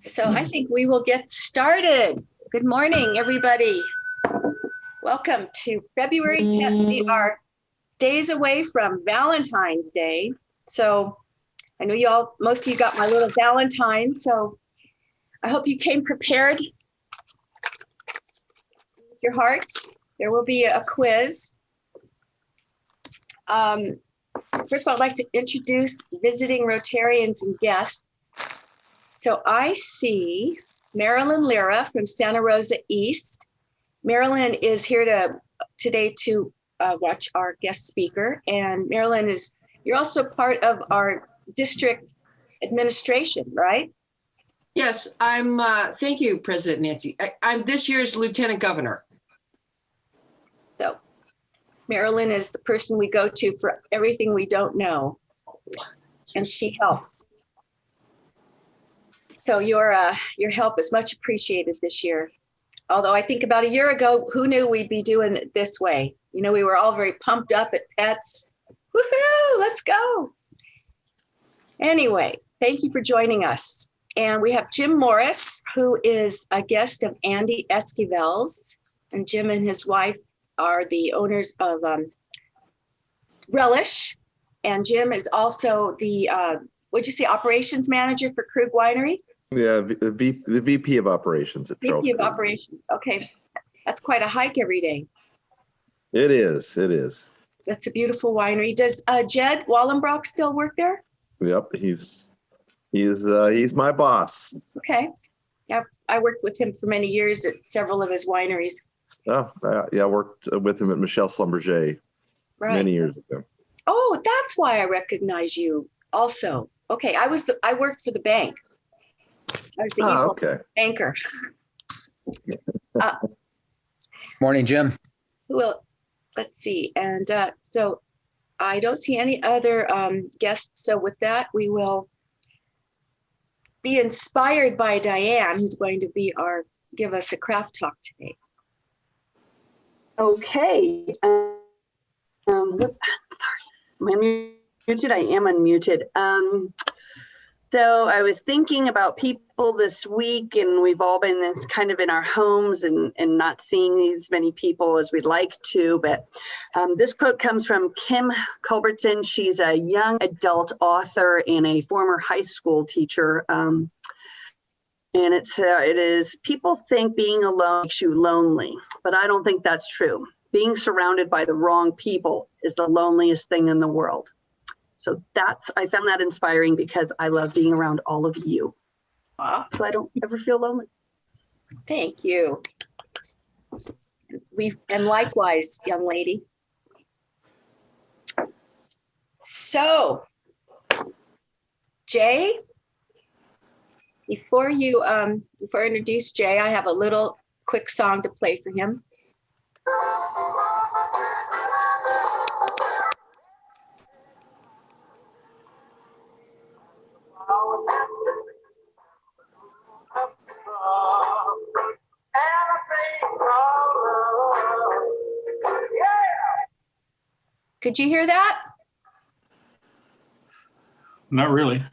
So I think we will get started. Good morning, everybody. Welcome to February 10th. We are days away from Valentine's Day. So I know most of you got my little Valentine. So I hope you came prepared with your hearts. There will be a quiz. First of all, I'd like to introduce visiting Rotarians and guests. So I see Marilyn Lira from Santa Rosa East. Marilyn is here today to watch our guest speaker. And Marilyn, you're also part of our district administration, right? Yes, thank you, President Nancy. I'm this year's Lieutenant Governor. So Marilyn is the person we go to for everything we don't know, and she helps. So your help is much appreciated this year. Although I think about a year ago, who knew we'd be doing it this way? You know, we were all very pumped up at pets. Woohoo, let's go. Anyway, thank you for joining us. And we have Jim Morris, who is a guest of Andy Esquivel's. And Jim and his wife are the owners of Relish. And Jim is also the, operations manager for Krug Winery? Yeah, the VP of operations at Charles. VP of operations. Okay, that's quite a hike every day. It is. It is. That's a beautiful winery. Does Jed Wallenbrock still work there? Yep, he's my boss. Okay, yeah, I worked with him for many years at several of his wineries. Oh, yeah, I worked with him at Michel Schlumberger many years ago. Oh, that's why I recognize you. Also, okay, I worked for the bank. I was the banker. Morning, Jim. Well, let's see. And so I don't see any other guests. So with that, we will be inspired by Diane, who's going to give us a craft talk today. Okay. Sorry, am I muted? I am unmuted. So I was thinking about people this week, and we've all been kind of in our homes and not seeing as many people as we'd like to. But this quote comes from Kim Culbertson. She's a young adult author and a former high school teacher. And it is, people think being alone makes you lonely, but I don't think that's true. Being surrounded by the wrong people is the loneliest thing in the world. So I found that inspiring because I love being around all of you. So I don't ever feel lonely. Thank you. And likewise, young lady. So, Jay, before I introduce Jay, I have a little quick song to play for him. Could you hear that? Not really.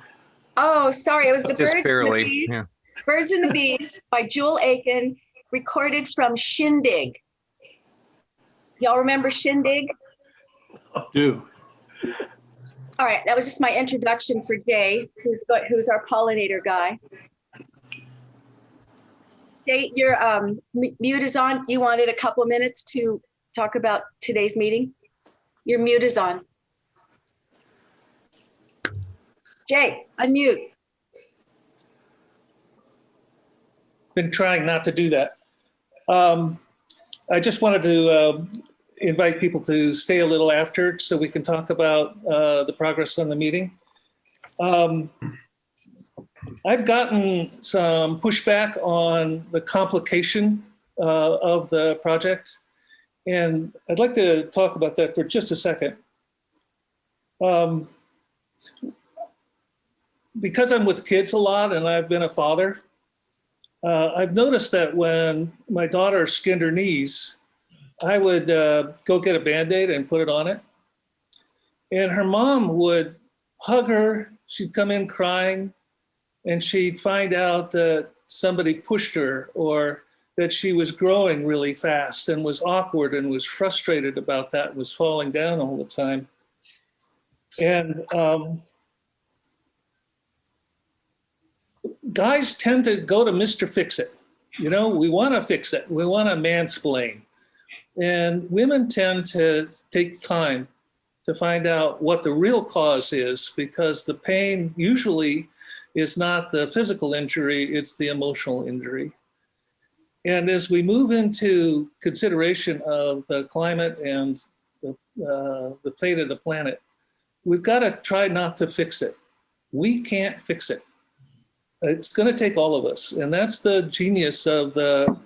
Oh, sorry. It was the Just Birds barely. and the Bees. Yeah. Birds and the Bees by Jewel Aiken, recorded from Shindig. Y'all remember Shindig? Do. All right, that was just my introduction for Jay, who's our pollinator guy. Jay, your mute is on. You wanted a couple minutes to talk about today's meeting? Your mute is on. Jay, unmute. Been trying not to do that. I just wanted to invite people to stay a little after so we can talk about the progress on the meeting. I've gotten some pushback on the complication of the project, and I'd like to talk about that for just a second. Because I'm with kids a lot and I've been a father, I've noticed that when my daughter skinned her knees, I would go get a Band-Aid and put it on it. And her mom would hug her. She'd come in crying. and she'd find out that somebody pushed her or that she was growing really fast and was awkward and was frustrated about that, was falling down all the time. And guys tend to go to Mr. Fix-It. You know, we want to fix it. We want to mansplain. And women tend to take time to find out what the real cause is, because the pain usually is not the physical injury, it's the emotional injury. And as we move into consideration of the climate and the fate of the planet, we've got to try not to fix it. We can't fix it. It's going to take all of us. And that's the genius of the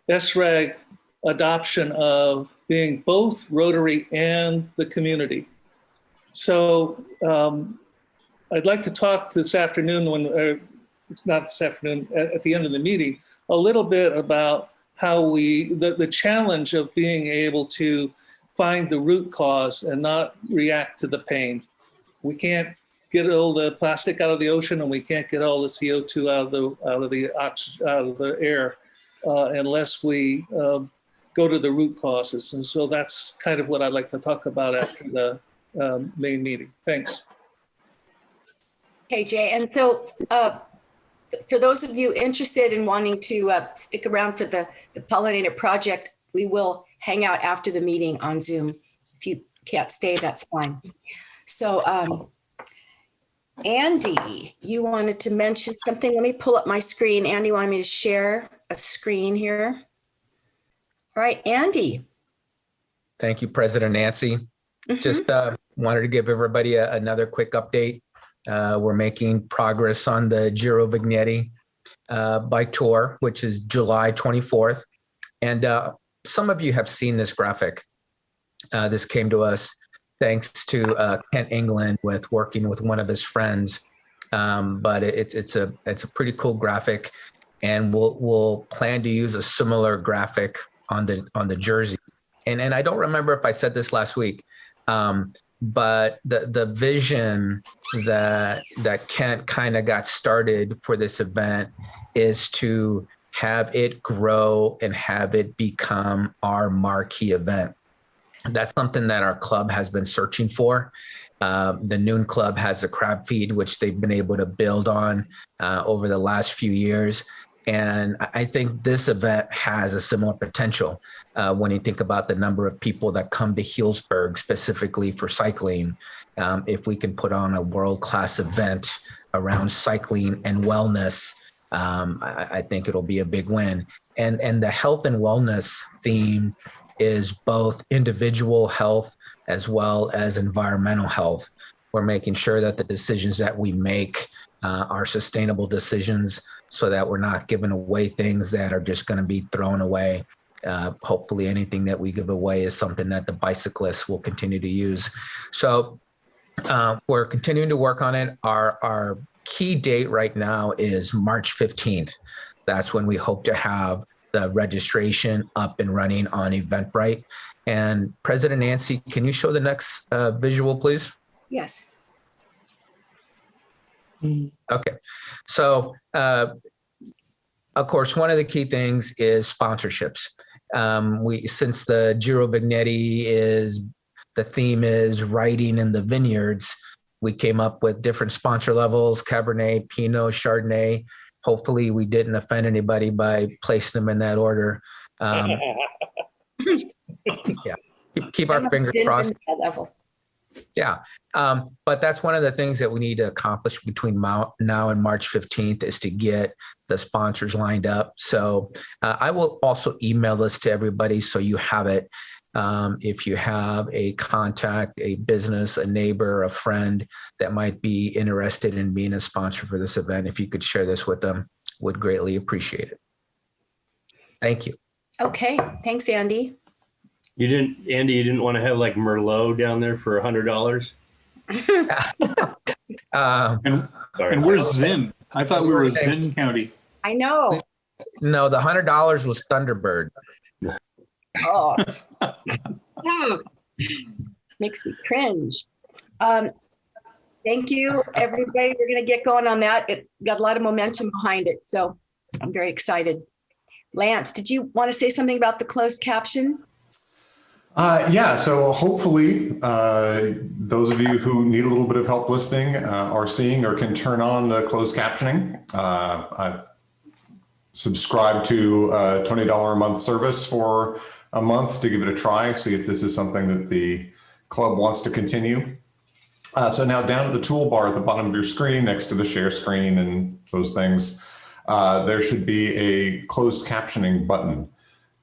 ESRAG adoption of being both Rotary and the community. So I'd like to talk this afternoon, it's not this afternoon, at the end of the meeting, a little bit about how the challenge of being able to find the root cause and not react to the pain. We can't get all the plastic out of the ocean, and we can't get all the CO2 out of the air unless we go to the root causes. And so that's kind of what I'd like to talk about after the main meeting. Thanks. Okay, Jay. And so for those of you interested in wanting to stick around for the Pollinator Project, we will hang out after the meeting on Zoom. If you can't stay, that's fine. So Andy, you wanted to mention something. Let me pull up my screen. Andy wanted me to share a screen here. All right, Andy. Thank you, President Nancy. Just wanted to give everybody another quick update. We're making progress on the Giro Vigneti bike tour, which is July 24th. And some of you have seen this graphic. This came to us thanks to Kent England with working with one of his friends. But it's a pretty cool graphic, and we'll plan to use a similar graphic on the jersey. And I don't remember if I said this last week, but the vision that Kent kind of got started for this event is to have it grow and have it become our marquee event. That's something that our club has been searching for. The Noon Club has a crab feed, which they've been able to build on over the last few years. And I think this event has a similar potential when you think about the number of people that come to Healdsburg specifically for cycling. If we can put on a world-class event around cycling and wellness, I think it'll be a big win. And the health and wellness theme is both individual health as well as environmental health. We're making sure that the decisions that we make are sustainable decisions so that we're not giving away things that are just going to be thrown away. Hopefully anything that we give away is something that the bicyclists will continue to use. So we're continuing to work on it. Our key date right now is March 15th. That's when we hope to have the registration up and running on Eventbrite. And President Nancy, can you show the next visual, please? Yes. Okay. So, of course, one of the key things is sponsorships. Since the Giro Vigneti the theme is riding in the vineyards, we came up with different sponsor levels: Cabernet, Pinot, Chardonnay. Hopefully we didn't offend anybody by placing them in that order. Yeah, keep our fingers crossed. Yeah, but that's one of the things that we need to accomplish between now and March 15th is to get the sponsors lined up. So I will also email this to everybody so you have it. If you have a contact, a business, a neighbor, a friend that might be interested in being a sponsor for this event, if you could share this with them, would greatly appreciate it. Thank you. Okay, thanks, Andy. Andy, you didn't want to have like Merlot down there for $100? And where's Zinn? I thought we were Zinn County. I know. No, the $100 was Thunderbird. Oh. Makes me cringe. Thank you, everybody. We're going to get going on that. It got a lot of momentum behind it, so I'm very excited. Lance, did you want to say something about the closed caption? Yeah, so hopefully those of you who need a little bit of help listening are seeing or can turn on the closed captioning. I subscribe to a $20 a month service for a month to give it a try, see if this is something that the club wants to continue. So now down at the toolbar at the bottom of your screen, next to the share screen and those things, there should be a closed captioning button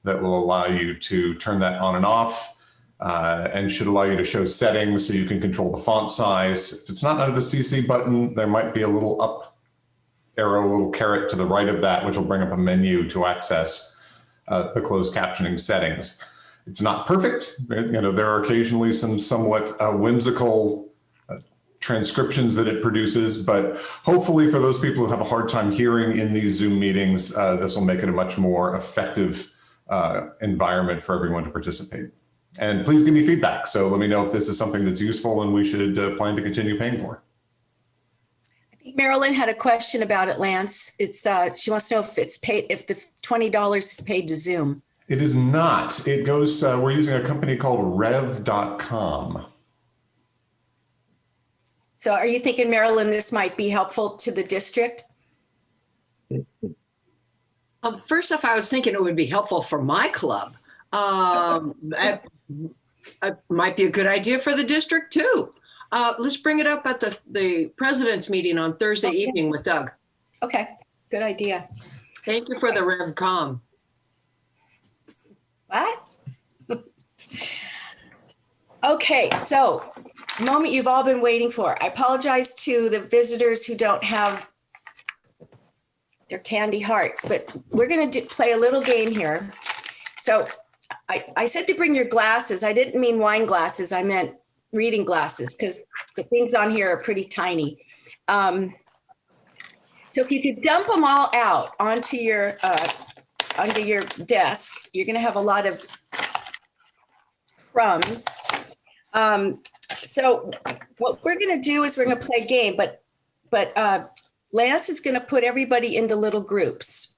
that will allow you to turn that on and off and should allow you to show settings so you can control the font size. If it's not under the CC button, there might be a little up arrow, a little caret to the right of that, which will bring up a menu to access the closed captioning settings. It's not perfect. There are occasionally some somewhat whimsical transcriptions that it produces, but hopefully for those people who have a hard time hearing in these Zoom meetings, this will make it a much more effective environment for everyone to participate. And please give me feedback. So let me know if this is something that's useful and we should plan to continue paying for. I think Marilyn had a question about it, Lance. It's she wants to know if it's paid, if the $20 is paid to Zoom. It is not. It goes, we're using a company called rev.com. So are you thinking, Marilyn, this might be helpful to the district? First off, I was thinking it would be helpful for my club. That might be a good idea for the district too. Let's bring it up at the president's meeting on Thursday evening with Doug. Okay, good idea. Thank you for the RevCom. What? Okay, so the moment you've all been waiting for. I apologize to the visitors who don't have their candy hearts, but we're going to play a little game here. So I said to bring your glasses. I didn't mean wine glasses. I meant reading glasses because the things on here are pretty tiny. So if you could dump them all out onto your desk, you're going to have a lot of crumbs. So what we're going to do is we're going to play a game, but Lance is going to put everybody into little groups,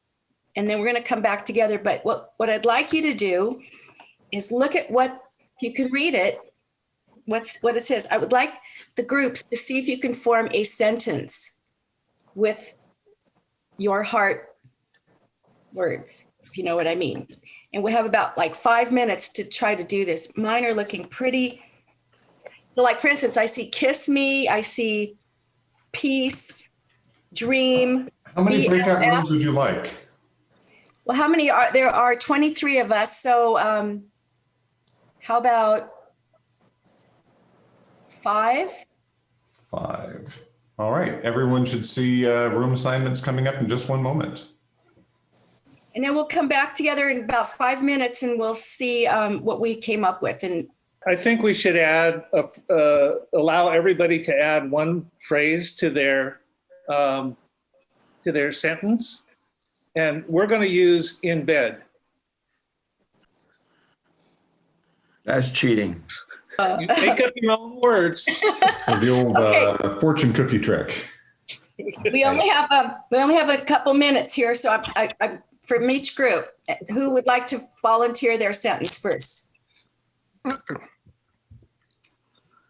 and then we're going to come back together. But what I'd like you to do is look at what you can read it. What it says. I would like the groups to see if you can form a sentence with your heart words, if you know what I mean. And we have about like 5 minutes to try to do this. Mine are looking pretty. Like, for instance, I see kiss me, I see peace, dream. How many breakout rooms would you like? Well, how many are there? Are 23 of us. So how about 5? 5. All right. Everyone should see room assignments coming up in just one moment. And then we'll come back together in about 5 minutes and we'll see what we came up with. And I think we should add, allow everybody to add one phrase to their sentence. And we're going to use in bed. That's cheating. You make up your own words. So the old fortune cookie trick. we only have a couple minutes here. So I from each group, who would like to volunteer their sentence first?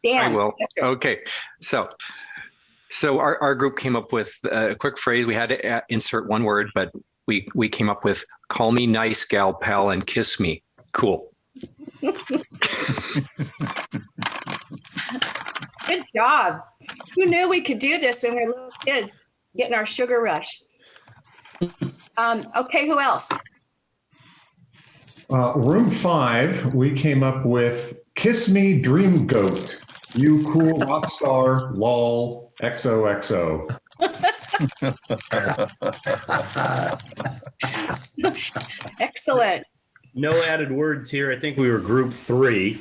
Dan. I will. Okay. So our group came up with a quick phrase. We had to insert one word, but we came up with call me nice gal pal and kiss me. Cool. Good job. Who knew we could do this when we were little kids, getting our sugar rush? Okay, who else? Room 5, we came up with kiss me dream goat. You cool rock star, lol, XOXO. Excellent. No added words here. I think we were group 3.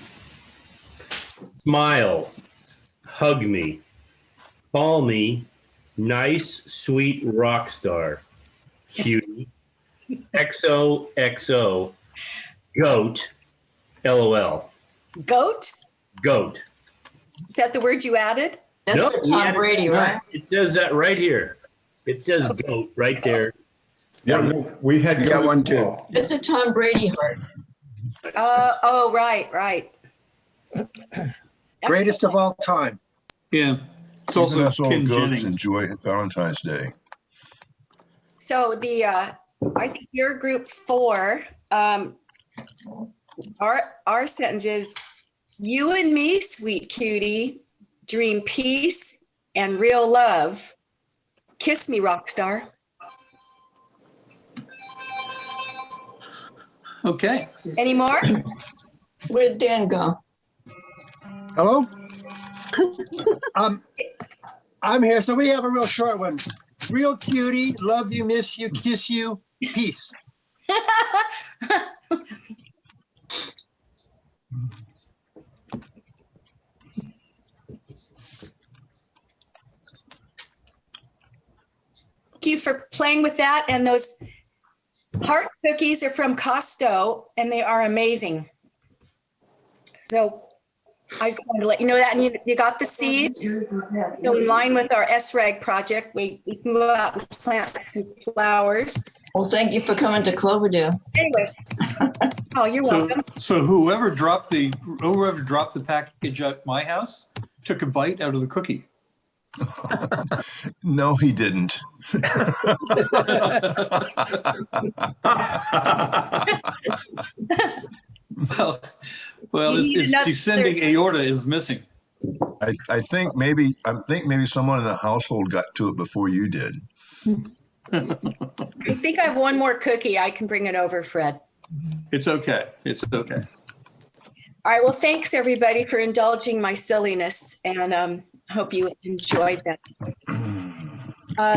Smile, hug me, call me nice, sweet rock star, cutie, XOXO, goat, LOL. Goat? Goat. Is that the word you added? That's No, for we Tom had it- Brady, no, right? It says that right here. It says goat right there. Yeah, we had. You got one too. It's a Tom Brady heart. Oh, right. Greatest of all time. Yeah. It's Even also us old Ken goats Jennings. enjoy Valentine's Day. So I think your group 4, our sentence is, you and me, sweet cutie, dream peace and real love. Kiss me, rock star. Okay. Any more? Where'd Dan go? Hello? I'm here. So we have a real short one. Real cutie, love you, miss you, kiss you, peace. Thank you for playing with that. And those heart cookies are from Costo, and they are amazing. So I just wanted to let you know that. And you got the seeds. So in line with our ESRAG project, we can go out and plant some flowers. Well, thank you for coming to Cloverdale. Anyway. Oh, you're welcome. So whoever dropped the package at my house took a bite out of the cookie. No, he didn't. Well, its descending aorta is missing. I think maybe someone in the household got to it before you did. I think I have one more cookie. I can bring it over, Fred. It's okay. It's okay. All right. Well, thanks everybody for indulging my silliness, and hope you enjoyed that.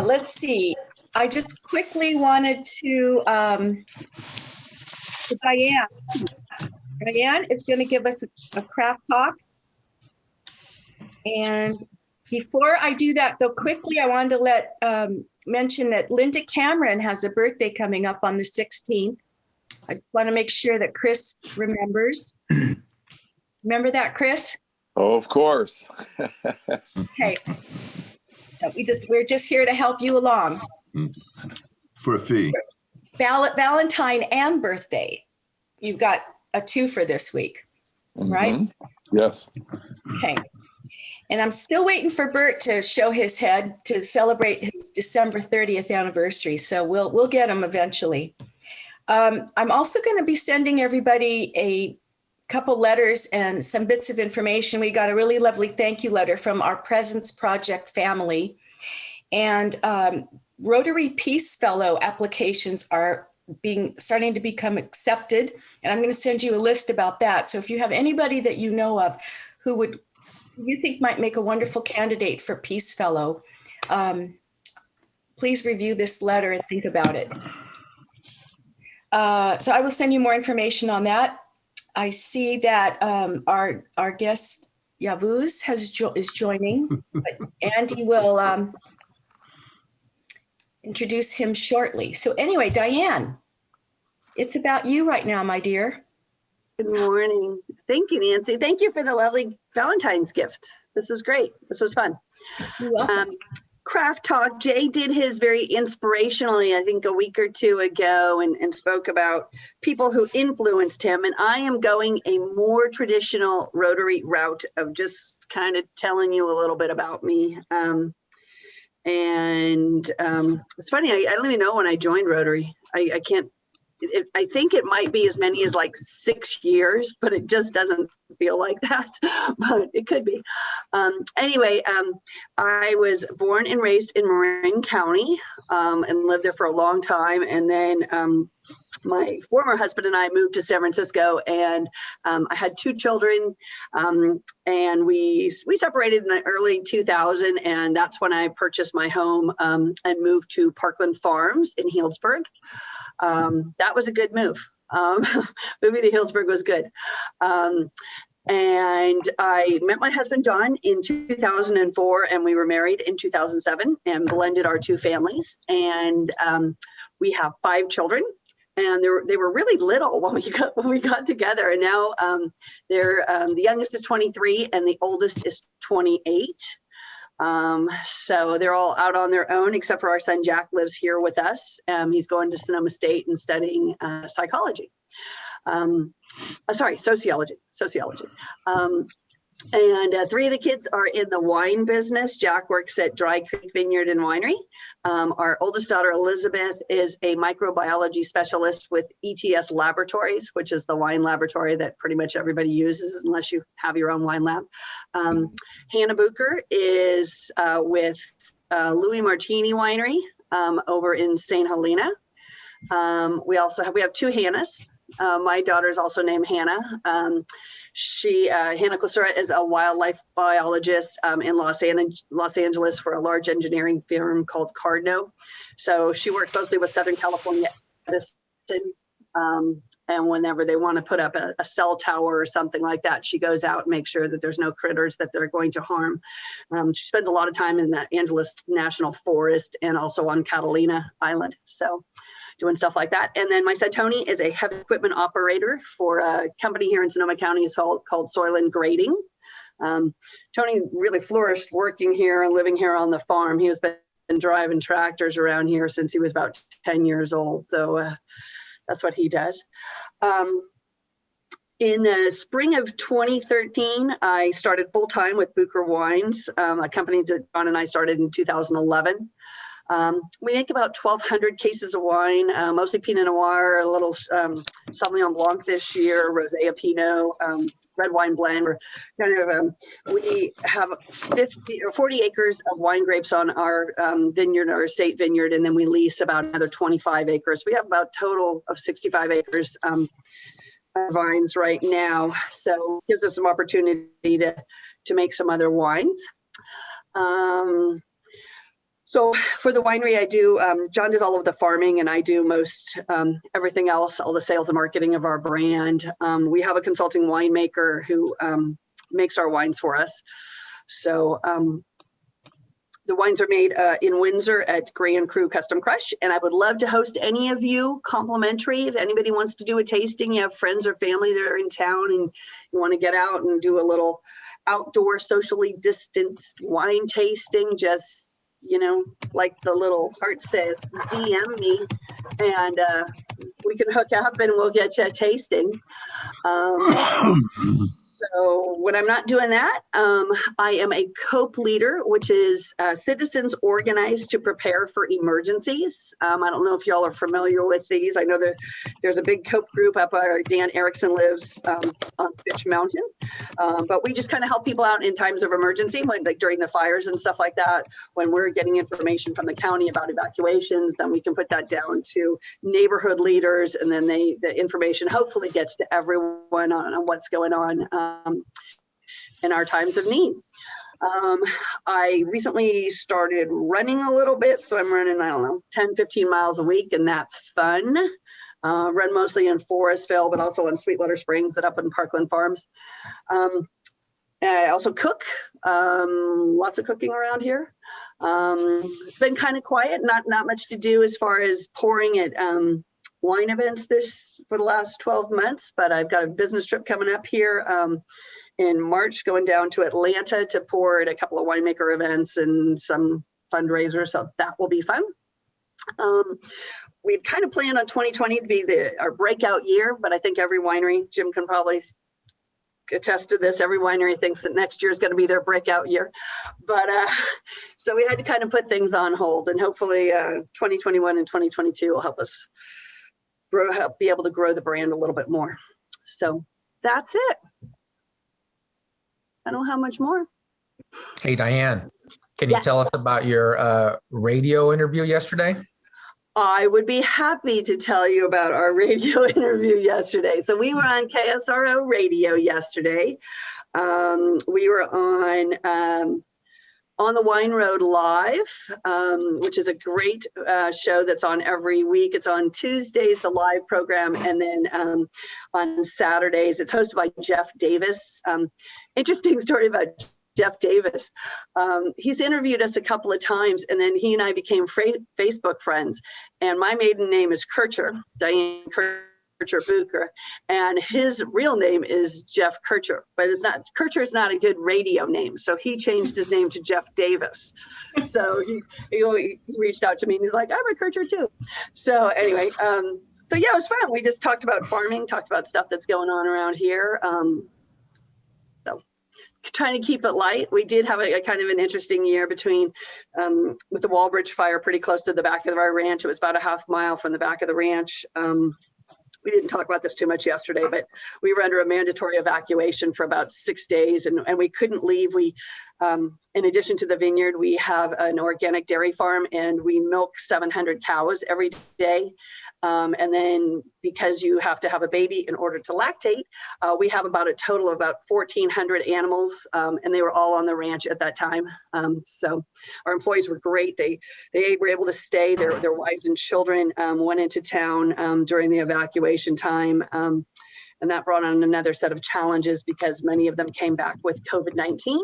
Let's see. I just quickly wanted to Diane. Diane is going to give us a craft talk. And before I do that, though, quickly, I wanted to mention that Linda Cameron has a birthday coming up on the 16th. I just want to make sure that Chris remembers. Remember that, Chris? Oh, of course. Okay. So we're just here to help you along. For a fee. Valentine and birthday. You've got a 2 for this week, right? Mm-hmm. Yes. Okay. And I'm still waiting for Bert to show his head to celebrate his December 30th anniversary. So we'll get him eventually. I'm also going to be sending everybody a couple letters and some bits of information. We got a really lovely thank you letter from our Presence Project family. And Rotary Peace Fellow applications are starting to become accepted. And I'm going to send you a list about that. So if you have anybody that you know of who you think might make a wonderful candidate for Peace Fellow, please review this letter and think about it. So I will send you more information on that. I see that our guest Yavuz is joining, but Andy will introduce him shortly. So anyway, Diane, it's about you right now, my dear. Good morning. Thank you, Nancy. Thank you for the lovely Valentine's gift. This is great. This was fun. Craft Talk. Jay did his very inspirationally, I think a week or two ago, and spoke about people who influenced him. And I am going a more traditional Rotary route of just kind of telling you a little bit about me. It's funny, I don't even know when I joined Rotary. I can't, I think it might be as many as like 6 years, but it just doesn't feel like that, but it could be. Anyway, I was born and raised in Marin County and lived there for a long time. And then my former husband and I moved to San Francisco, and I had 2 children, and we separated in the early 2000, and that's when I purchased my home and moved to Parkland Farms in Healdsburg. That was a good move. Moving to Healdsburg was good. And I met my husband, John, in 2004, and we were married in 2007 and blended our 2 families. And we have 5 children. And they were really little when we got together, and now they're the youngest is 23 and the oldest is 28. So they're all out on their own, except for our son Jack lives here with us. He's going to Sonoma State and studying sociology. Sociology. And 3 of the kids are in the wine business. Jack works at Dry Creek Vineyard and Winery. Our oldest daughter, Elizabeth, is a microbiology specialist with ETS Laboratories, which is the wine laboratory that pretty much everybody uses unless you have your own wine lab. Hannah Bucher is with Louis Martini Winery over in St. Helena. We have 2 Hannahs. My daughter is also named Hannah. Hannah Klesura is a wildlife biologist in Los Angeles for a large engineering firm called Cardno. So she works mostly with Southern California Edison. And whenever they want to put up a cell tower or something like that, she goes out and makes sure that there's no critters that they're going to harm. She spends a lot of time in the Angeles National Forest and also on Catalina Island. So doing stuff like that. And then my son Tony is a heavy equipment operator for a company here in Sonoma County called Soil and Grading. Tony really flourished working here and living here on the farm. He has been driving tractors around here since he was about 10 years old. So that's what he does. In the spring of 2013, I started full-time with Bucher Wines, a company that John and I started in 2011. We make about 1,200 cases of wine, mostly Pinot Noir, a little Sauvignon Blanc this year, Rosé Pinot, red wine blend. We have 40 acres of wine grapes on our vineyard, our estate vineyard, and then we lease about another 25 acres. We have about a total of 65 acres of vines right now, so it gives us some opportunity to make some other wines. So for the winery, I do, John does all of the farming and I do most everything else, all the sales and marketing of our brand. We have a consulting winemaker who makes our wines for us. So the wines are made in Windsor at Grand Cru Custom Crush, and I would love to host any of you complimentary. If anybody wants to do a tasting, you have friends or family that are in town and you want to get out and do a little outdoor socially distanced wine tasting, just, you know, like the little heart says, DM me and we can hook up and we'll get you a tasting. So when I'm not doing that, I am a COPE leader, which is citizens organized to prepare for emergencies. I don't know if y'all are familiar with these. I know there's a big COPE group up where Dan Erickson lives on Fish Mountain. But we just kind of help people out in times of emergency, like during the fires and stuff like that. When we're getting information from the county about evacuations, then we can put that down to neighborhood leaders, and then the information hopefully gets to everyone on what's going on in our times of need. I recently started running a little bit, so I'm running, 10, 15 miles a week, and that's fun. Run mostly in Forestville, but also in Sweetwater Springs and up in Parkland Farms. I also cook, lots of cooking around here. It's been kind of quiet, not much to do as far as pouring at wine events for the last 12 months, but I've got a business trip coming up here in March, going down to Atlanta to pour at a couple of winemaker events and some fundraisers, so that will be fun. We kind of planned on 2020 to be our breakout year, but I think every winery, Jim can probably attest to this, every winery thinks that next year is going to be their breakout year. But so we had to kind of put things on hold, and hopefully 2021 and 2022 will help us be able to grow the brand a little bit more. So that's it. I don't know how much more. Hey, Diane, can you tell us about your radio interview yesterday? I would be happy to tell you about our radio interview yesterday. So we were on KSRO radio yesterday. We were on the Wine Road Live, which is a great show that's on every week. It's on Tuesdays, the live program, and then on Saturdays, it's hosted by Jeff Davis. Interesting story about Jeff Davis. He's interviewed us a couple of times, and then he and I became Facebook friends. And my maiden name is Kircher, Diane Kircher. Bucher, and his real name is Jeff Kircher, but Kircher is not a good radio name, so he changed his name to Jeff Davis. So he reached out to me and he's like, I'm a Kircher too. So anyway, so yeah, it was fun. We just talked about farming, talked about stuff that's going on around here. So trying to keep it light. We did have a kind of an interesting year between with the Walbridge fire pretty close to the back of our ranch. It was about a half mile from the back of the ranch. We didn't talk about this too much yesterday, but we were under a mandatory evacuation for about 6 days, and we couldn't leave. We, in addition to the vineyard, we have an organic dairy farm, and we milk 700 cows every day. And then because you have to have a baby in order to lactate, we have about a total of about 1,400 animals, and they were all on the ranch at that time. So our employees were great. They were able to stay. Their wives and children went into town during the evacuation time. And that brought on another set of challenges because many of them came back with COVID-19.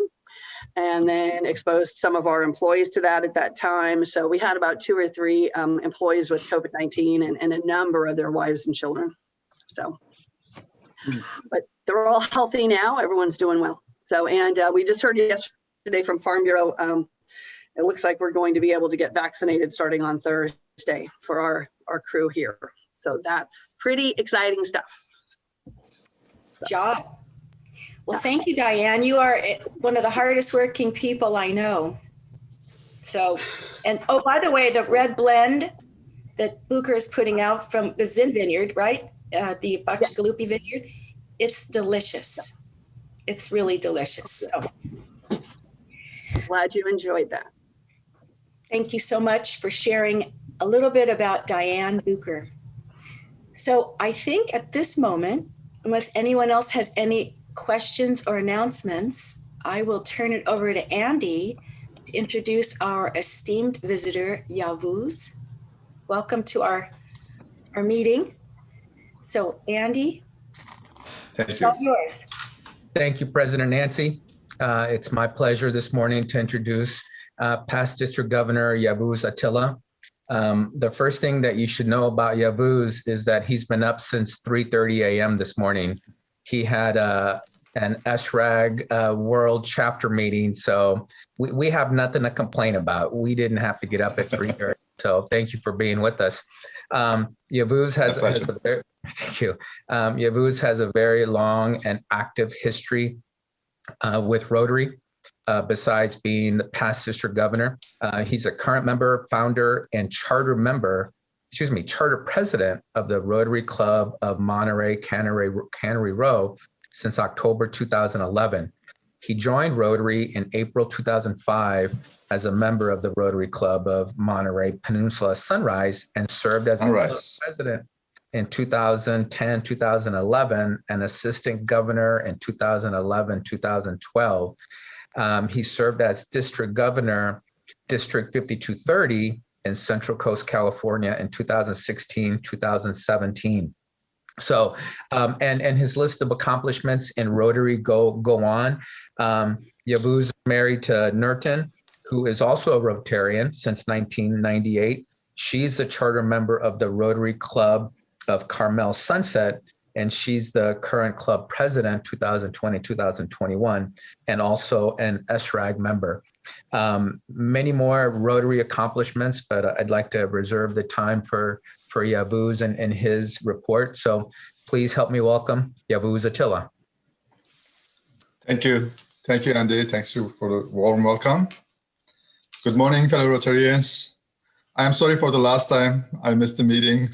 And then exposed some of our employees to that at that time. So we had about 2 or 3 employees with COVID-19 and a number of their wives and children. So, but they're all healthy now. Everyone's doing well. So, and we just heard yesterday from Farm Bureau, it looks like we're going to be able to get vaccinated starting on Thursday for our crew here. So that's pretty exciting stuff. Good job. Well, thank you, Diane. You are one of the hardest working people I know. So, and oh, by the way, the red blend that Bucher is putting out from the Zinn Vineyard, right? The Bachagalupi Vineyard, it's delicious. It's really delicious. So, glad you enjoyed that. Thank you so much for sharing a little bit about Diane Bucher. So I think at this moment, unless anyone else has any questions or announcements, I will turn it over to Andy to introduce our esteemed visitor, Yavuz. Welcome to our meeting. So Andy, thank you. All yours. Thank you, President Nancy. It's my pleasure this morning to introduce past District Governor Yavuz Atila. The first thing that you should know about Yavuz is that he's been up since 3:30 a.m. this morning. He had an ESRAG world chapter meeting, so we have nothing to complain about. We didn't have to get up at 3:30, so thank you for being with us. Yavuz has a very, thank you. Yavuz has a very long and active history with Rotary. Besides being the past district governor, he's a current member, founder, and charter president of the Rotary Club of Monterey Cannery Row since October 2011. He joined Rotary in April 2005 as a member of the Rotary Club of Monterey Peninsula Sunrise and served as president in 2010, 2011, and assistant governor in 2011, 2012. He served as district governor, District 5230 in Central Coast, California in 2016, 2017. So, and his list of accomplishments in Rotary go on. Yavuz is married to Nurten, who is also a Rotarian since 1998. She's a charter member of the Rotary Club of Carmel Sunset, and she's the current club president, 2020-2021, and also an ESRAG member. Many more Rotary accomplishments, but I'd like to reserve the time for Yavuz and his report. So please help me welcome Yavuz Atila. Thank you. Thank you, Andy. Thanks you for the warm welcome. Good morning, fellow Rotarians. I'm sorry for the last time I missed the meeting.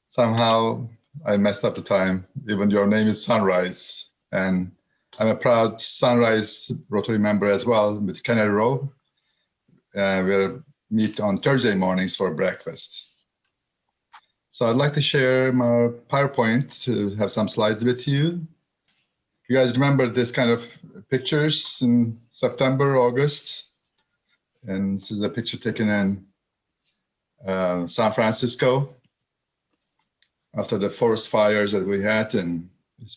Somehow I messed up the time. Even your name is Sunrise. And I'm a proud Sunrise Rotary member as well with Cannery Row. We'll meet on Thursday mornings for breakfast. So I'd like to share my PowerPoint to have some slides with you. You guys remember this kind of pictures in September, August? And this is a picture taken in San Francisco after the forest fires that we had and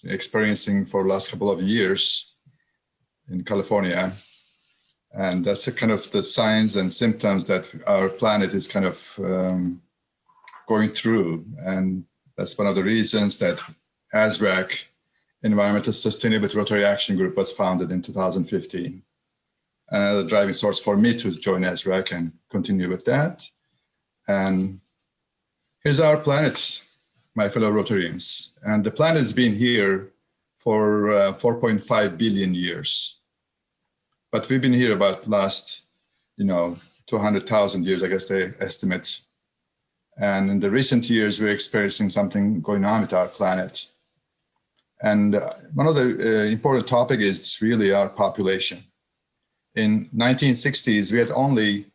experiencing for the last couple of years in California. And that's a kind of the signs and symptoms that our planet is kind of going through. And That's one of the reasons that ESRAG, Environmental Sustainability Rotary Action Group, was founded in 2015. Another driving source for me to join ESRAG and continue with that. And here's our planet, my fellow Rotarians. And the planet has been here for 4.5 billion years. But we've been here about last, 200,000 years, I guess they estimate. And in the recent years, we're experiencing something going on with our planet. And one of the important topic is really our population. In 1960s, we had only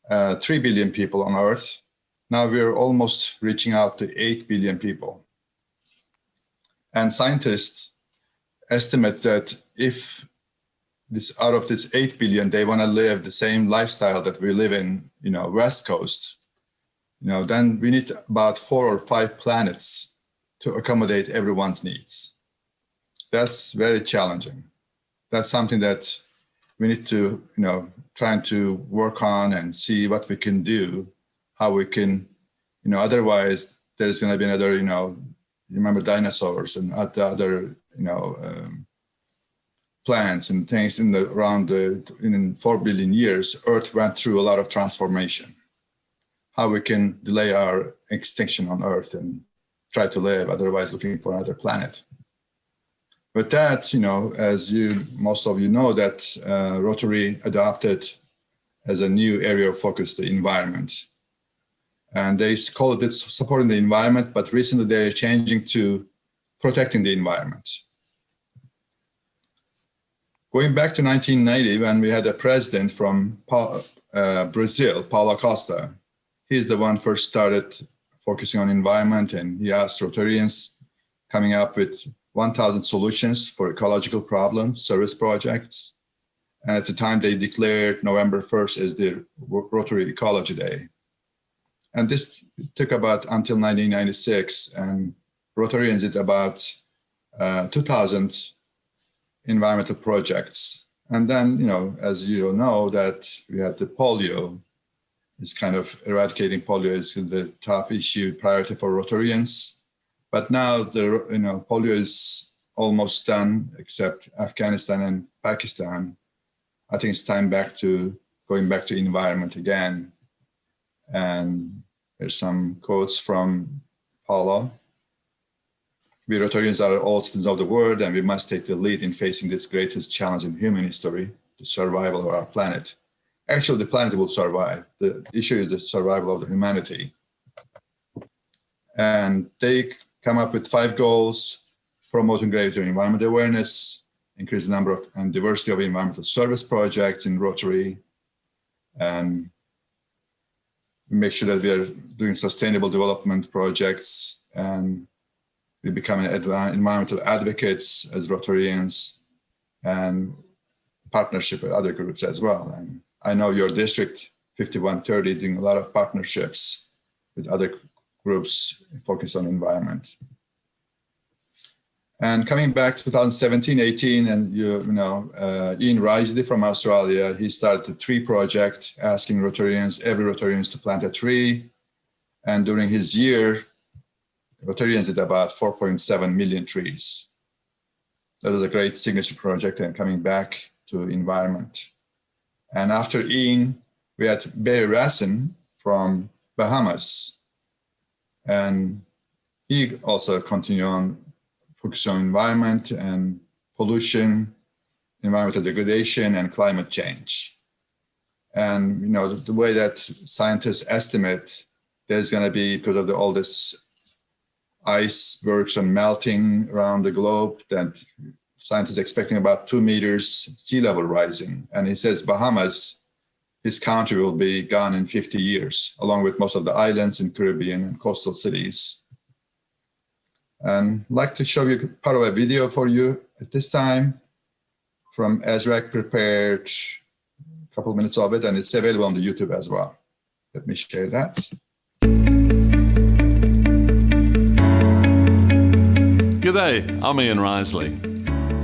3 billion people on Earth. Now we're almost reaching out to 8 billion people. And scientists estimate that if out of this 8 billion, they want to live the same lifestyle that we live in, West Coast, then we need about 4 or 5 planets to accommodate everyone's needs. That's very challenging. That's something that we need to, trying to work on and see what we can do, how we can, otherwise there's going to be another, you remember dinosaurs and other, plants and things in 4 billion years, Earth went through a lot of transformation. How we can delay our extinction on Earth and try to live, otherwise looking for another planet. With that, as most of you know, that Rotary adopted as a new area of focus the environment. And they call it supporting the environment, but recently they're changing to protecting the environment. Going back to 1990, when we had a president from Brazil, Paulo Costa, he's the one first started focusing on environment, and he asked Rotarians coming up with 1,000 solutions for ecological problems, service projects. And at the time, they declared November 1st as the Rotary Ecology Day. And this took about until 1996, and Rotarians did about 2,000 environmental projects. And then, as you know, that we had the polio. It's kind of eradicating polio is the top issue, priority for Rotarians. But now polio is almost done, except Afghanistan and Pakistan. I think it's time going back to environment again. And there's some quotes from Paulo. We Rotarians are all citizens of the world, and we must take the lead in facing this greatest challenge in human history, the survival of our planet. Actually, the planet will survive. The issue is the survival of the humanity. And they come up with 5 goals: promoting greater environment awareness, increase the number of and diversity of environmental service projects in Rotary, and make sure that we are doing sustainable development projects, and we become environmental advocates as Rotarians, and partnership with other groups as well. And I know your district 5130 doing a lot of partnerships with other groups focused on environment. And coming back to 2017-18, and Ian Ridgely from Australia, he started the tree project, asking every Rotarians to plant a tree. And during his year, Rotarians did about 4.7 million trees. That was a great signature project, and coming back to environment. And after Ian, we had Barry Rassin from Bahamas. And he also continued on focusing on environment and pollution, environmental degradation, and climate change. And the way that scientists estimate there's going to be, because of all this icebergs and melting around the globe, that scientists expecting about 2 meters sea level rising. And he says Bahamas, his country will be gone in 50 years, along with most of the islands in Caribbean and coastal cities. And I'd like to show you part of a video for you at this time from ESRAG, prepared a couple of minutes of it, and it's available on the YouTube as well. Let me share that. G'day, I'm Ian Risley.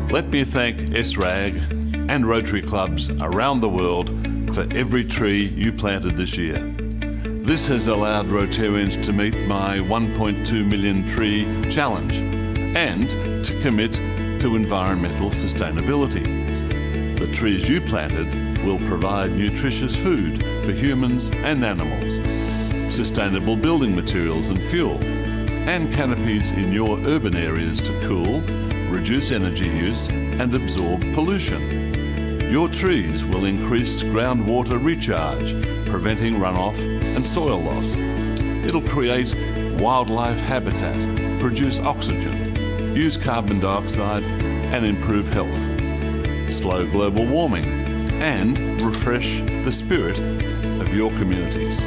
Let me thank ESRAG and Rotary clubs around the world for every tree you planted this year. This has allowed Rotarians to meet my 1.2 million tree challenge and to commit to environmental sustainability. The trees you planted will provide nutritious food for humans and animals, sustainable building materials and fuel, and canopies in your urban areas to cool, reduce energy use, and absorb pollution. Your trees will increase groundwater recharge, preventing runoff and soil loss. It'll create wildlife habitat, produce oxygen, use carbon dioxide, and improve health, slow global warming, and refresh the spirit of your communities.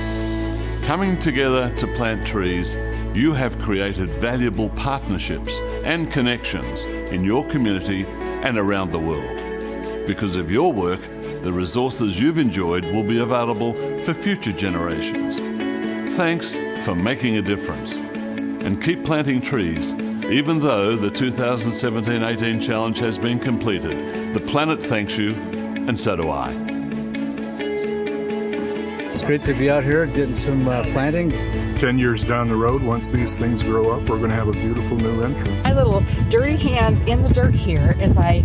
Coming together to plant trees, you have created valuable partnerships and connections in your community and around the world. Because of your work, the resources you've enjoyed will be available for future generations. Thanks for making a difference. And keep planting trees. Even though the 2017-18 challenge has been completed, the planet thanks you, and so do I. It's great to be out here getting some planting. 10 years down the road, once these things grow up, we're going to have a beautiful new entrance. My little dirty hands in the dirt here as I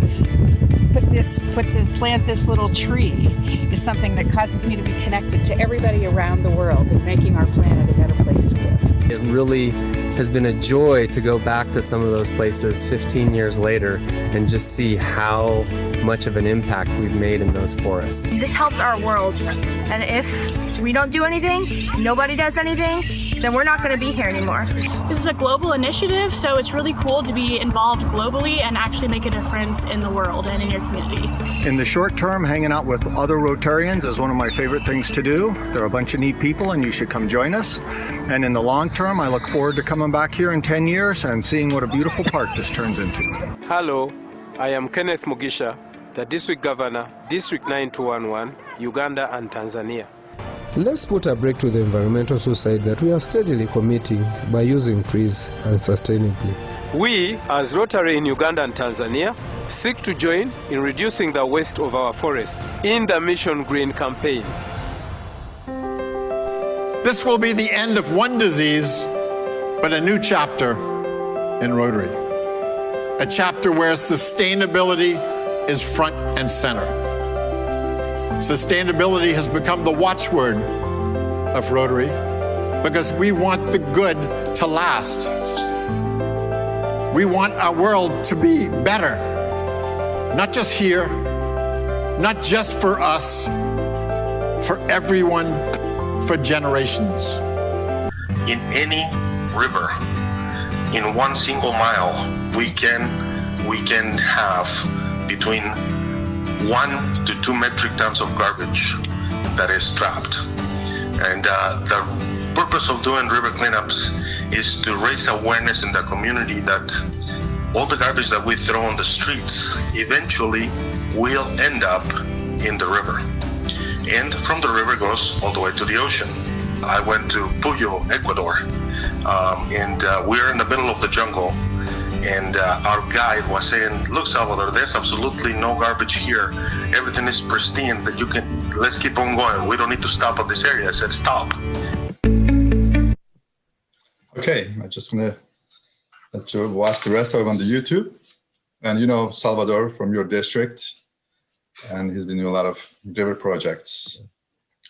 plant this little tree is something that causes me to be connected to everybody around the world and making our planet a better place to live. It really has been a joy to go back to some of those places 15 years later and just see how much of an impact we've made in those forests. This helps our world, and if we don't do anything, nobody does anything, then we're not going to be here anymore. This is a global initiative, so it's really cool to be involved globally and actually make a difference in the world and in your community. In the short term, hanging out with other Rotarians is one of my favorite things to do. They're a bunch of neat people and you should come join us. And in the long term, I look forward to coming back here in 10 years and seeing what a beautiful park this turns into. Hello, I am Kenneth Mugisha, the District Governor, District 9211, Uganda and Tanzania. Let's put a break to the environmental suicide that we are steadily committing by using trees and sustainably. We, as Rotary in Uganda and Tanzania, seek to join in reducing the waste of our forests in the Mission Green campaign. This will be the end of one disease, but a new chapter in Rotary. A chapter where sustainability is front and center. Sustainability has become the watchword of Rotary because we want the good to last. We want our world to be better, not just here, not just for us, for everyone, for generations. In any river, in 1 single mile, we can have between 1 to 2 metric tons of garbage that is trapped. And the purpose of doing river cleanups is to raise awareness in the community that all the garbage that we throw on the streets eventually will end up in the river. And from the river goes all the way to the ocean. I went to Puyo, Ecuador, and we're in the middle of the jungle. And our guide was saying, look, Salvador, there's absolutely no garbage here. Everything is pristine, that let's keep on going. We don't need to stop at this area. I said, stop. Okay, I just want to let you watch the rest of it on the YouTube. And you know Salvador from your district, and he's been doing a lot of river projects.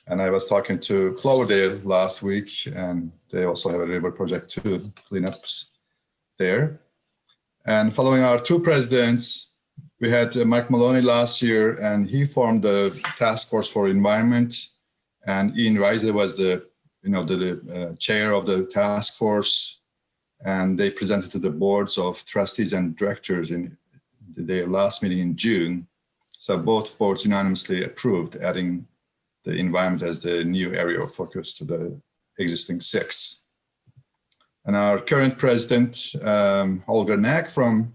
And I was talking to Cloverdale last week, and they also have a river project too, cleanups there. And following our 2 presidents, we had Mike Maloney last year, and he formed the task force for environment. And Ian Risley was the chair of the task force. And they presented to the boards of trustees and directors in their last meeting in June. So both boards unanimously approved adding the environment as the new area of focus to the existing 6. And our current president, Holger Nack from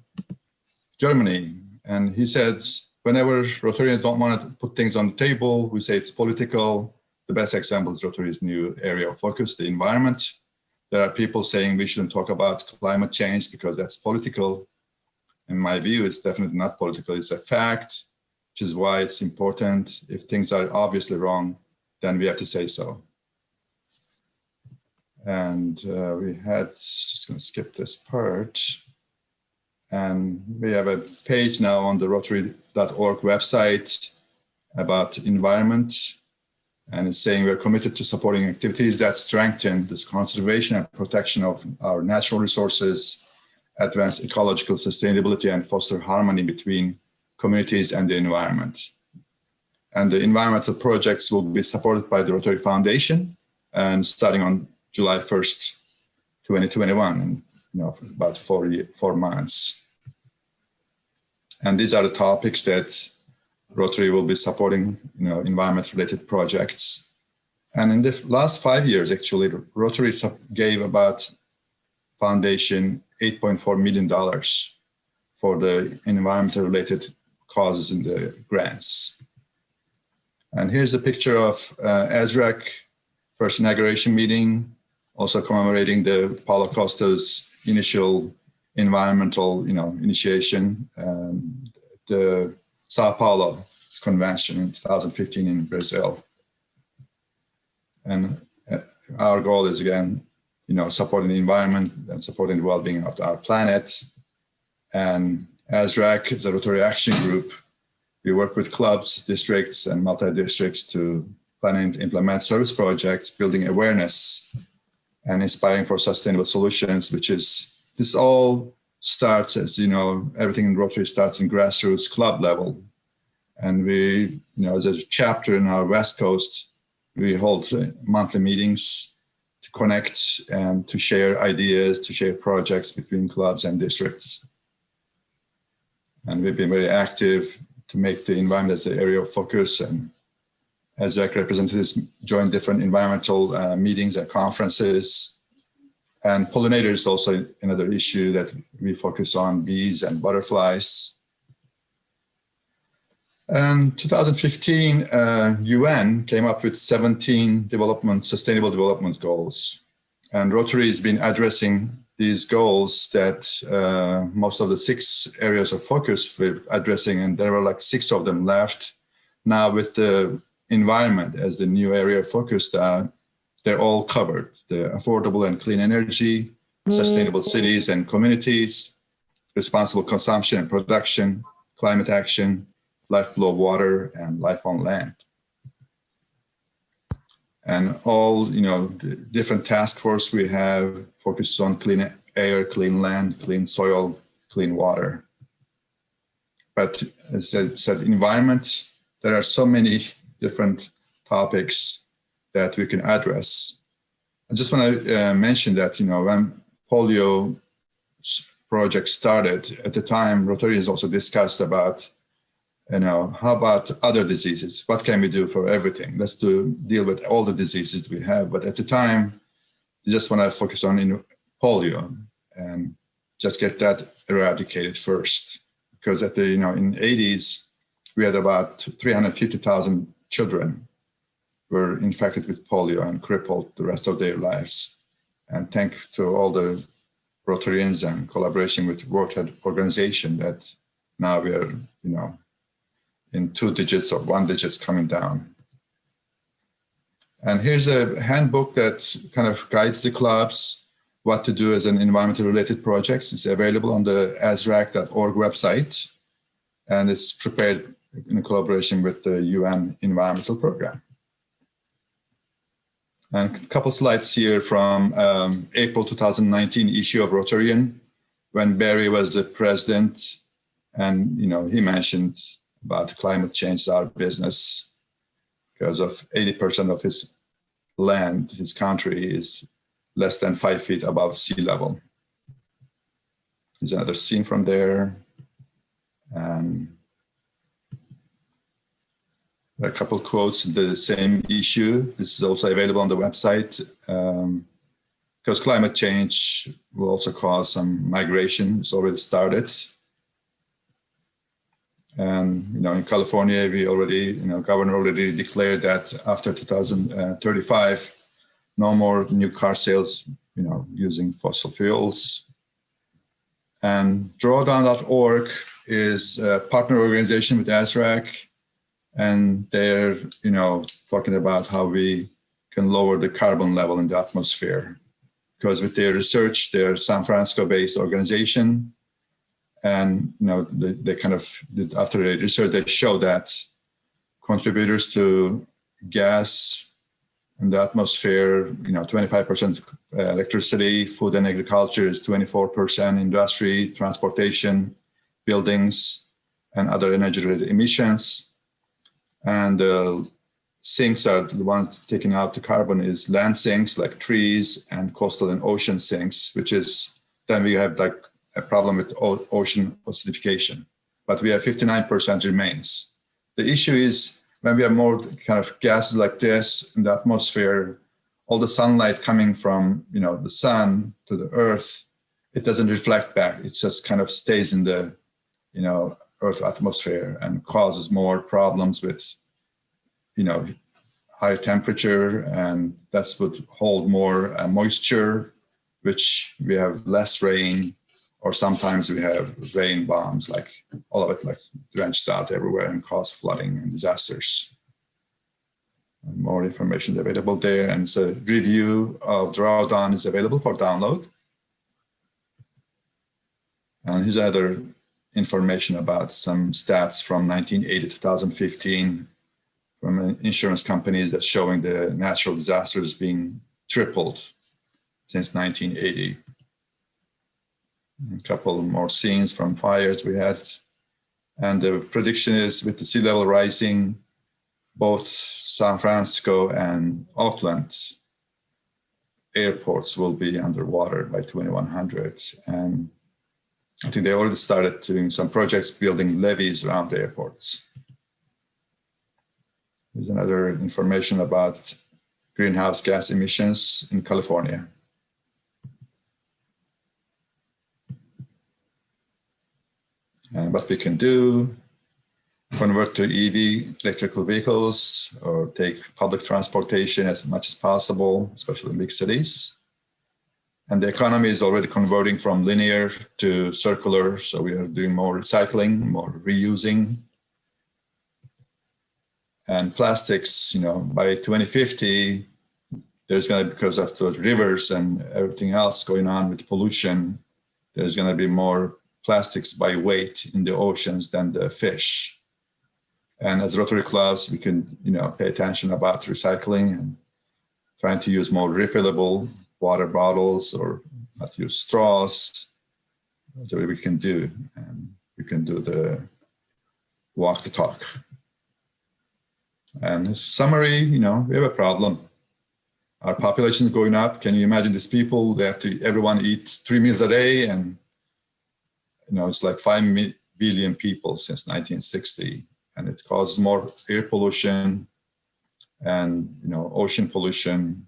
Germany, and he says, whenever Rotarians don't want to put things on the table, we say it's political. The best example is Rotary's new area of focus, the environment. There are people saying we shouldn't talk about climate change because that's political. In my view, it's definitely not political. It's a fact, which is why it's important. If things are obviously wrong, then we have to say so. And we had, just going to skip this part. And we have a page now on the Rotary.org website about environment. And it's saying we're committed to supporting activities that strengthen this conservation and protection of our natural resources, advance ecological sustainability, and foster harmony between communities and the environment. And the environmental projects will be supported by the Rotary Foundation, and starting on July 1st, 2021, for about 4 months. And these are the topics that Rotary will be supporting, environment-related projects. And in the last 5 years, actually, Rotary gave about foundation $8.4 million for the environmental-related causes in the grants. And here's a picture of ESRAG first inauguration meeting, also commemorating the Paulo Costa's initial environmental, initiation, the Sao Paulo convention in 2015 in Brazil. And our goal is, again, supporting the environment and supporting the well-being of our planet. And ESRAG is a Rotary Action Group. We work with clubs, districts, and multi-districts to plan and implement service projects, building awareness and inspiring for sustainable solutions, this all starts, as everything in Rotary starts in grassroots club level. And we, as a chapter in our West Coast, we hold monthly meetings to connect and to share ideas, to share projects between clubs and districts. And we've been very active to make the environment as the area of focus, and as ESRAG representatives join different environmental meetings and conferences. And pollinator is also another issue that we focus on, bees and butterflies. And 2015, UN came up with 17 sustainable development goals. And Rotary has been addressing these goals that most of the 6 areas of focus we're addressing, and there were like 6 of them left. Now with the environment as the new area of focus, they're all covered. The affordable and clean energy, sustainable cities and communities, responsible consumption and production, climate action, life below water, and life on land. And all, the different task force we have focuses on clean air, clean land, clean soil, clean water. But as I said, environment, there are so many different topics that we can address. I just want to mention that, when polio project started, at the time, Rotary has also discussed about, how about other diseases? What can we do for everything? Let's deal with all the diseases we have. But at the time, we just want to focus on polio and just get that eradicated first. Because in the 80s, we had about 350,000 children were infected with polio and crippled the rest of their lives. And thanks to all the Rotarians and collaboration with World Health Organization, that now we are, in 2 digits or 1 digits coming down. And here's a handbook that kind of guides the clubs what to do as an environmental related projects. It's available on the ESRAG.org website, and it's prepared in collaboration with the UN Environmental Program. And a couple slides here from April 2019 issue of Rotarian, when Barry was the president, and he mentioned about climate change is our business, because of 80% of his land, his country is less than 5 feet above sea level. Here's another scene from there. And a couple quotes in the same issue. This is also available on the website, because climate change will also cause some migration. It's already started. And in California, we already, governor already declared that after 2035, no more new car sales, using fossil fuels. And drawdown.org is a partner organization with ESRAG, and they're, talking about how we can lower the carbon level in the atmosphere. because with their research, they're San Francisco-based organization, and they kind of after their research, they show that contributors to gas in the atmosphere, 25% electricity, food and agriculture is 24%, industry, transportation, buildings, and other energy-related emissions. And sinks are the ones taking out the carbon is land sinks like trees and coastal and ocean sinks, which is then we have like a problem with ocean acidification. But we have 59% remains. The issue is when we have more kind of gases like this in the atmosphere, all the sunlight coming from the sun to the earth, it doesn't reflect back. It just kind of stays in the earth atmosphere and causes more problems with high temperature, and that's would hold more moisture, which we have less rain, or sometimes we have rain bombs, like all of it like drenched out everywhere and cause flooding and disasters. And more information is available there, and it's a review of drawdown is available for download. And here's other information about some stats from 1980 to 2015 from insurance companies that's showing the natural disasters being tripled since 1980. A couple more scenes from fires we had. And the prediction is with the sea level rising, both San Francisco and Oakland airports will be underwater by 2100. And I think they already started doing some projects building levees around the airports. There's another information about greenhouse gas emissions in California. And what we can do, convert to EV, electrical vehicles, or take public transportation as much as possible, especially in big cities. And the economy is already converting from linear to circular, so we are doing more recycling, more reusing. And plastics, by 2050, there's going to, because of the rivers and everything else going on with pollution, there's going to be more plastics by weight in the oceans than the fish. And as Rotary clubs, we can, pay attention about recycling and trying to use more refillable water bottles or not use straws. That's what we can do. And we can do the walk the talk. And in summary, we have a problem. Our population is going up. Can you imagine these people? They have to, everyone eat 3 meals a day, and it's like 5 billion people since 1960, and it causes more air pollution and ocean pollution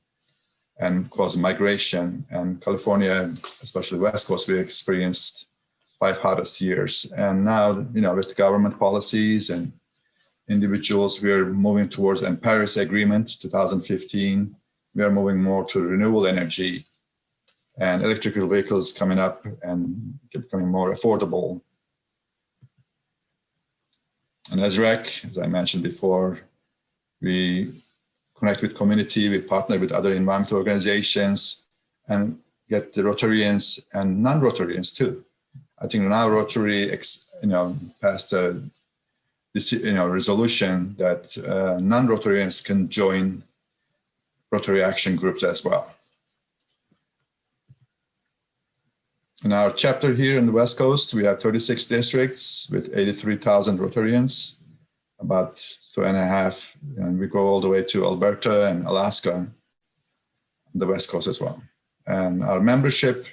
and cause migration. And California, especially West Coast, we experienced 5 hottest years. And now, with government policies and individuals, we are moving towards a Paris Agreement 2015. We are moving more to renewable energy and electrical vehicles coming up and becoming more affordable. And ESRAG, as I mentioned before, we connect with community, we partner with other environmental organizations and get the Rotarians and non-Rotarians too. I think now Rotary, passed a resolution that non-Rotarians can join Rotary action groups as well. In our chapter here in the West Coast, we have 36 districts with 83,000 Rotarians, about 2.5, and we go all the way to Alberta and Alaska, the West Coast as well. And our membership,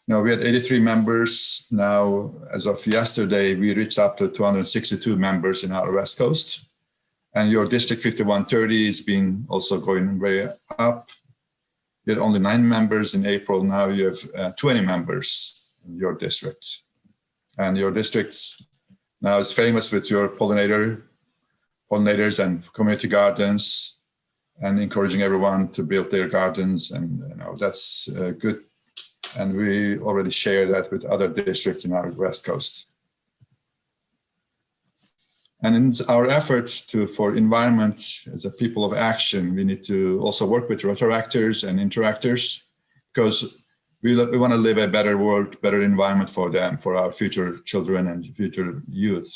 we had 83 members. Now, as of yesterday, we reached up to 262 members in our West Coast. And your District 5130 has been also going very up. You had only 9 members in April. Now you have 20 members in your district. And your district now is famous with your pollinators and community gardens, and encouraging everyone to build their gardens. And that's good. And we already share that with other districts in our West Coast. And in our efforts for environment as a people of action, we need to also work with Rotaractors and interactors, because we want to live a better world, better environment for them, for our future children and future youth.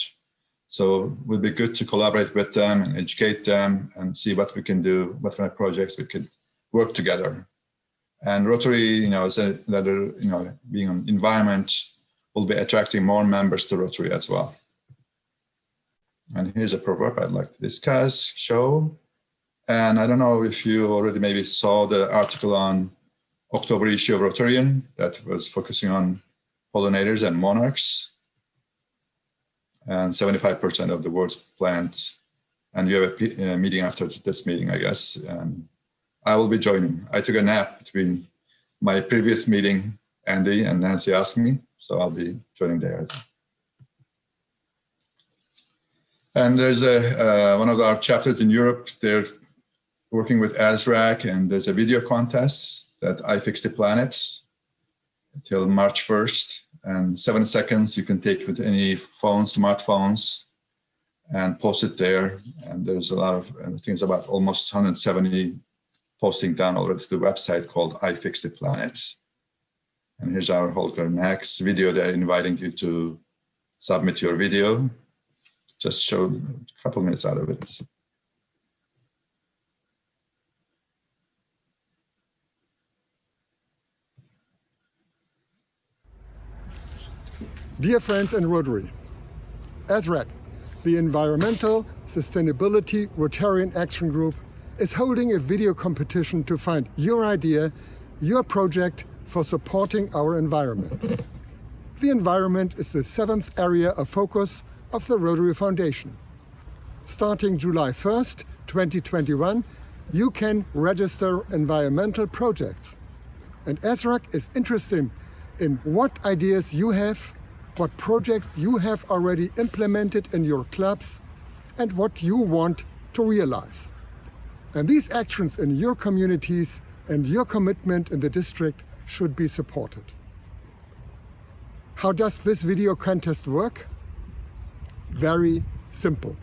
So it would be good to collaborate with them and educate them and see what we can do, what kind of projects we could work together. And Rotary, is another, being an environment, will be attracting more members to Rotary as well. And here's a proverb I'd like to discuss, show. And I don't know if you already maybe saw the article on October issue of Rotarian that was focusing on pollinators and monarchs. And 75% of the world's plants. And you have a meeting after this meeting, I guess. And I will be joining. I took a nap between my previous meeting, Andy and Nancy asked me, so I'll be joining there. And there's one of our chapters in Europe, they're working with ESRAG, and there's a video contest that I Fix the Planet until March 1st. And 7 seconds you can take with any phone, smartphones, and post it there. And there's a lot of things, about almost 170 posting down already to the website called I Fix the Planet. And here's our Holger next video. They're inviting you to submit your video. Just show a couple minutes out of it. Dear friends and Rotary, ESRAG, the Environmental Sustainability Rotarian Action Group, is holding a video competition to find your idea, your project for supporting our environment. The environment is the 7th area of focus of the Rotary Foundation. Starting July 1st, 2021, you can register environmental projects. And ESRAG is interested in what ideas you have, what projects you have already implemented in your clubs, and what you want to realize. And these actions in your communities and your commitment in the district should be supported. How does this video contest work? Very simple.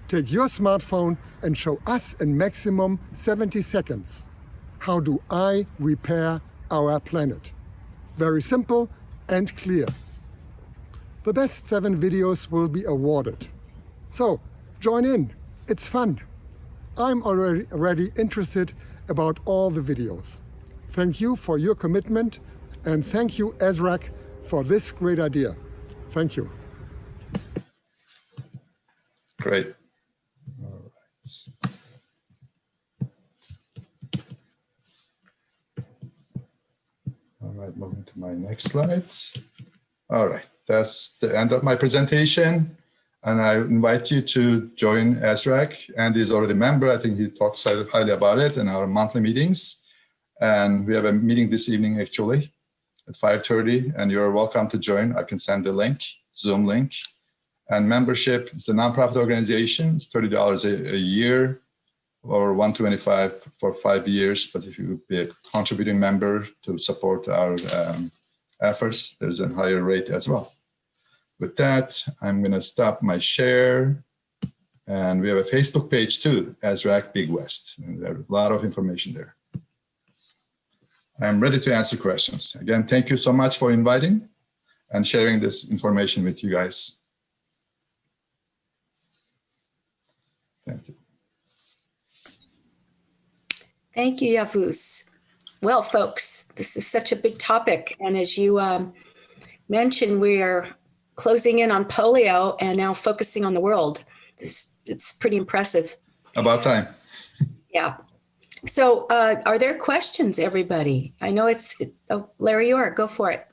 Take your smartphone and show us in maximum 70 seconds. How do I repair our planet? Very simple and clear. The best 7 videos will be awarded. So join in, it's fun. I'm already interested about all the videos. Thank you for your commitment, and thank you, ESRAG, for this great idea. Thank you. Great. All right. All right, moving to my next slide. All right, that's the end of my presentation. And I invite you to join ESRAG. Andy is already a member. I think he talks highly about it in our monthly meetings. And we have a meeting this evening, actually, at 5:30. And you're welcome to join. I can send the link, Zoom link. And membership, it's a nonprofit organization. It's $30 a year or $125 for 5 years. But if you would be a contributing member to support our efforts, there's a higher rate as well. With that, I'm going to stop my share. And we have a Facebook page too, ESRAG Big West. And there's a lot of information there. I'm ready to answer questions. Again, thank you so much for inviting and sharing this information with you guys. Thank you. Thank you, Yavuz. Well, folks, this is such a big topic. And as you mentioned, we are closing in on polio and now focusing on the world. It's pretty impressive. About time. Yeah. So are there questions, everybody? I know Larry, you are. Go for it.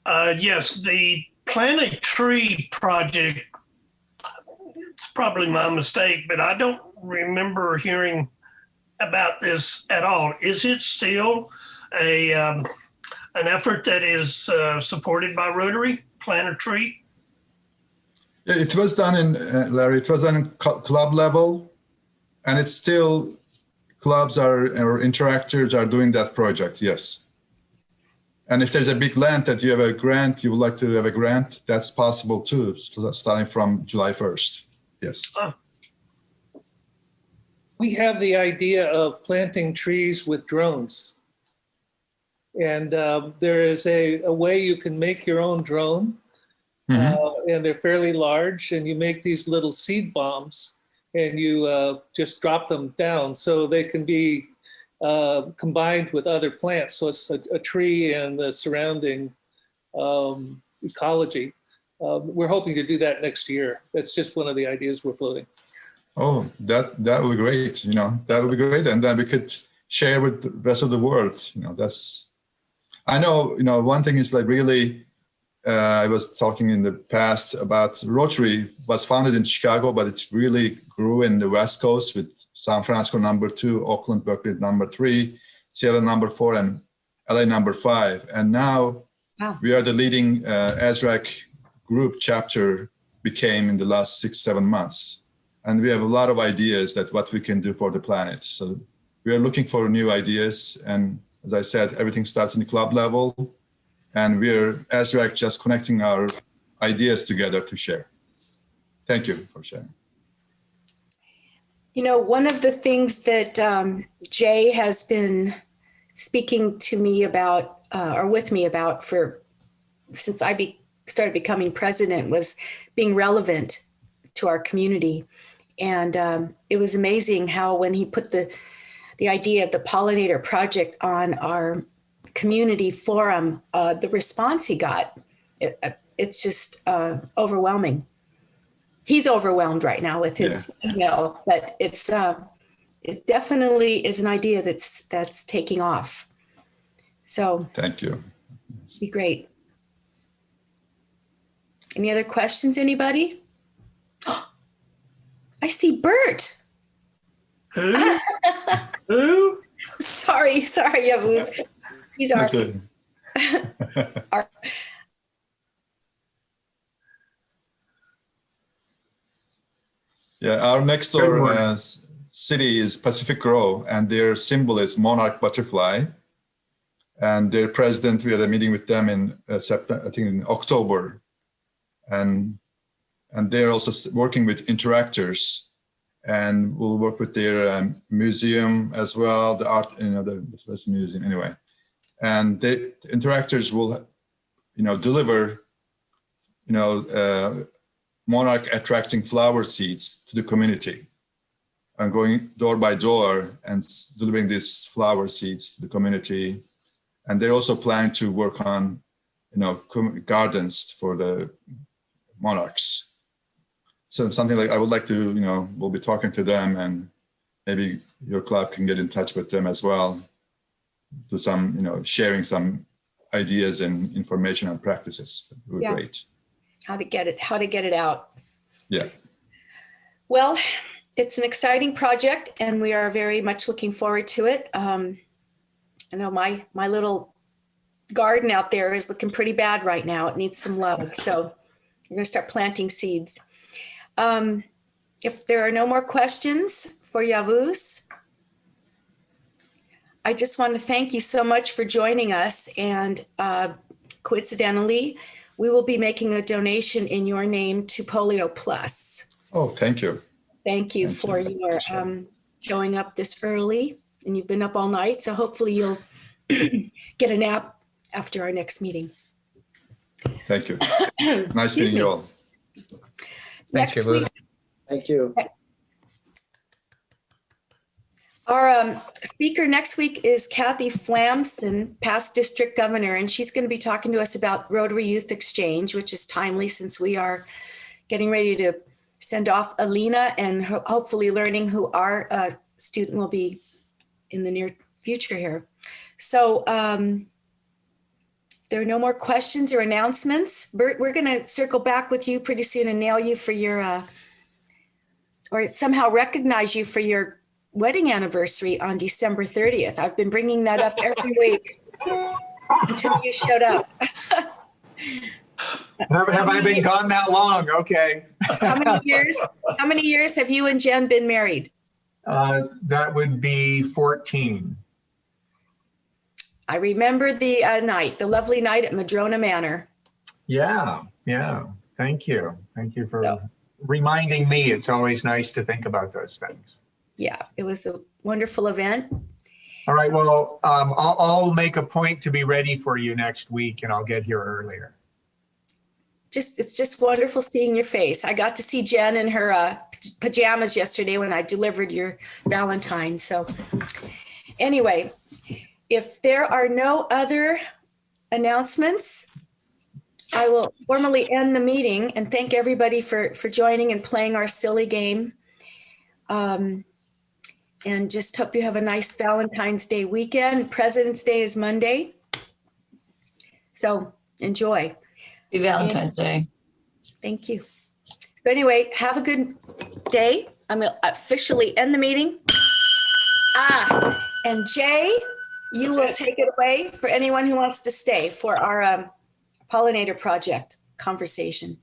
Yes, the Plant a Tree project, it's probably my mistake, but I don't remember hearing about this at all. Is it still an effort that is supported by Rotary, Plant a Tree? Yeah, it was done in, Larry, it was done in club level, and it's still, clubs or interactors are doing that project, yes. And if there's a big land that you have a grant, you would like to have a grant, that's possible too, starting from July 1st, yes. We have the idea of planting trees with drones. And there is a way you can make your own drone, and they're fairly large, and you make these little seed bombs, and you just drop them down so they can be combined with other plants. So it's a tree and the surrounding ecology. We're hoping to do that next year. That's just one of the ideas we're floating. Oh, that would be great. That would be great. And then we could share with the rest of the world. I know, one thing is like really, I was talking in the past about Rotary was founded in Chicago, but it really grew in the West Coast with San Francisco #2, Oakland, Berkeley #3, Seattle #4, and LA #5. And now we are the leading ESRAG group chapter became in the last 6-7 months. And we have a lot of ideas that what we can do for the planet. So we are looking for new ideas. And as I said, everything starts in the club level. And we're, ESRAG, just connecting our ideas together to share. Thank you for sharing. One of the things that Jay has been speaking to me about, or with me about since I started becoming president, was being relevant to our community. And it was amazing how when he put the idea of the Pollinator Project on our community forum, the response he got, it's just overwhelming. He's overwhelmed right now with his email, but it definitely is an idea that's taking off. So thank you. It'd be great. Any other questions, anybody? I see Bert. Who? Who? Sorry, Yavuz. He's our our next door city is Pacific Grove, and their symbol is monarch butterfly. And their president, we had a meeting with them in September, I think in October, and they're also working with interactors, and we'll work with their museum as well, the art, the museum anyway. And the interactors will, deliver, monarch attracting flower seeds to the community, and going door by door and delivering these flower seeds to the community. And they're also planning to work on, gardens for the monarchs. So something like I would like to, we'll be talking to them, and maybe your club can get in touch with them as well. Do some, sharing some ideas and information and practices. It would be great. How to get it out. Yeah. Well, it's an exciting project, and we are very much looking forward to it. I know my little garden out there is looking pretty bad right now. It needs some love. So we're going to start planting seeds. If there are no more questions for Yavuz, I just want to thank you so much for joining us. And coincidentally, we will be making a donation in your name to Polio Plus. Oh, thank you. Thank you for your showing up this early, and you've been up all night. So hopefully you'll get a nap after our next meeting. Thank you. Nice meeting you all. Next week. Thank you. Our speaker next week is Kathy Flamson, past district governor, and she's going to be talking to us about Rotary Youth Exchange, which is timely since we are getting ready to send off Alina and hopefully learning who our student will be in the near future here. So there are no more questions or announcements. Bert, we're going to circle back with you pretty soon and nail you for your, or somehow recognize you for your wedding anniversary on December 30th. I've been bringing that up every week until you showed up. Have I been gone that long? Okay. How many years have you and Jen been married? That would be 14. I remember the night, the lovely night at Madrona Manor. Yeah. Thank you. Thank you for reminding me. It's always nice to think about those things. Yeah, it was a wonderful event. All right, well, I'll make a point to be ready for you next week, and I'll get here earlier. It's just wonderful seeing your face. I got to see Jen in her pajamas yesterday when I delivered your Valentines. So anyway, if there are no other announcements, I will formally end the meeting and thank everybody for joining and playing our silly game. And just hope you have a nice Valentine's Day weekend. President's Day is Monday. So enjoy. Happy Valentine's Day. Thank you. So anyway, have a good day. I'm going to officially end the meeting. And Jay, you will take it away for anyone who wants to stay for our Pollinator Project conversation.